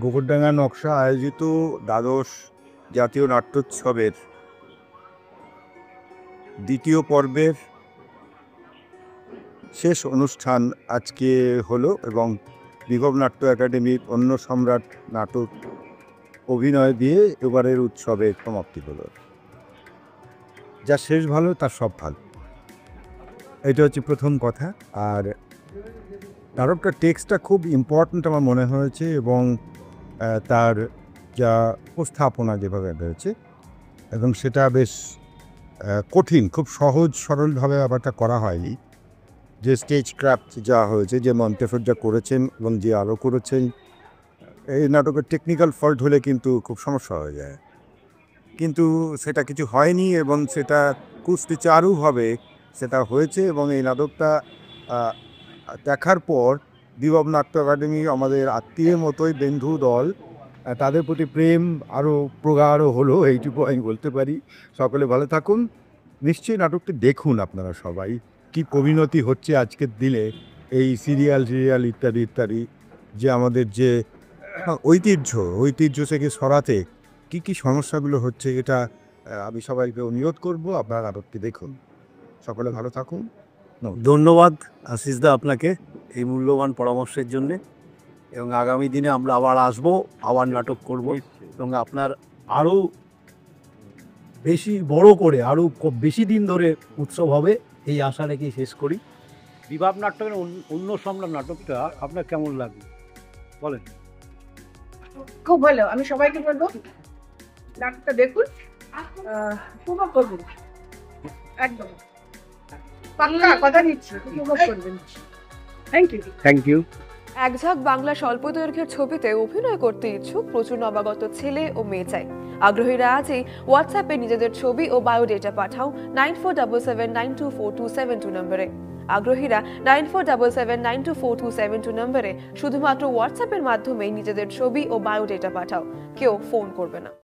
গোবরডাঙ্গা নকশা আয়োজিত দ্বাদশ জাতীয় নাট্যোৎসবের দ্বিতীয় পর্বের শেষ অনুষ্ঠান আজকে হলো এবং বিভব নাট্য একাডেমির অন্য সম্রাট নাটক অভিনয় দিয়ে এবারের উৎসবের সমাপ্তি হলো। যা শেষ ভালো তার সব ভালো, এটা হচ্ছে প্রথম কথা। আর নাটকটার টেক্সটটা খুব ইম্পর্ট্যান্ট আমার মনে হয়েছে এবং তার যা উপস্থাপনা যেভাবে হয়েছে এবং সেটা বেশ কঠিন, খুব সহজ সরলভাবে ব্যাপারটা করা হয়নি। যে স্টেজ ক্রাফট যা হয়েছে, যে মন্টেফর যা করেছেন এবং যে আরও করেছেন, এই নাটকের টেকনিক্যাল ফল্ট হলে কিন্তু খুব সমস্যা হয়ে যায়, কিন্তু সেটা কিছু হয়নি এবং সেটা কুস্তিচারুভাবে সেটা হয়েছে। এবং এই নাটকটা দেখার পর বিভব নাট্য একাডেমি আমাদের আত্মীয়ের মতোই বন্ধু দল, তাদের প্রতি প্রেম আরও প্রগাঢ় হলো, এইটুকু আমি বলতে পারি। সকলে ভালো থাকুন, নিশ্চয়ই নাটকটি দেখুন আপনারা সবাই। কি পরিণতি হচ্ছে আজকের দিনে এই সিরিয়াল ইত্যাদি ইত্যাদি, যে আমাদের যে ঐতিহ্য থেকে সরাতে কি সমস্যাগুলো হচ্ছে, এটা আমি সবাইকে অনুরোধ করব আপনারা নাটকটি দেখুন। সকলে ভালো থাকুন। ধন্যবাদ আশিসদা আপনাকে এই মূল্যবান পরামর্শের জন্যে, এবং আগামী দিনে আমরা আবার আসবো, আবার নাটক করব এবং আপনার আরও বেশি বড় করে আরও বেশি দিন ধরে উৎসব হবে এই আশা রেখেই শেষ করি। বিভাব নাটকের অন্য সম্রাট নাটকটা আপনার কেমন লাগবে বলেন? খুব ভালো। আমি সবাইকে বলবো নাটকটা দেখুন, উপভোগ করবেন, একদম পাক্কা কথা দিচ্ছি, উপভোগ করবেন। Thank you. এক ঝাঁক বাংলা স্বল্প দৈর্ঘ্যের ছবিতে অভিনয় করতে ইচ্ছুক প্রচুর নবাগত ছেলে ও মেয়ে চাই। আগ্রহীরা আজই হোয়াটসঅ্যাপে নিজেদের ছবি ও বায়োডেটা পাঠাও 9477924272 নম্বরে। আগ্রহীরা 9477924272 নম্বরে শুধুমাত্র হোয়াটসঅ্যাপের মাধ্যমেই নিজেদের ছবি ও বায়োডেটা পাঠাও, কেউ ফোন করবে না।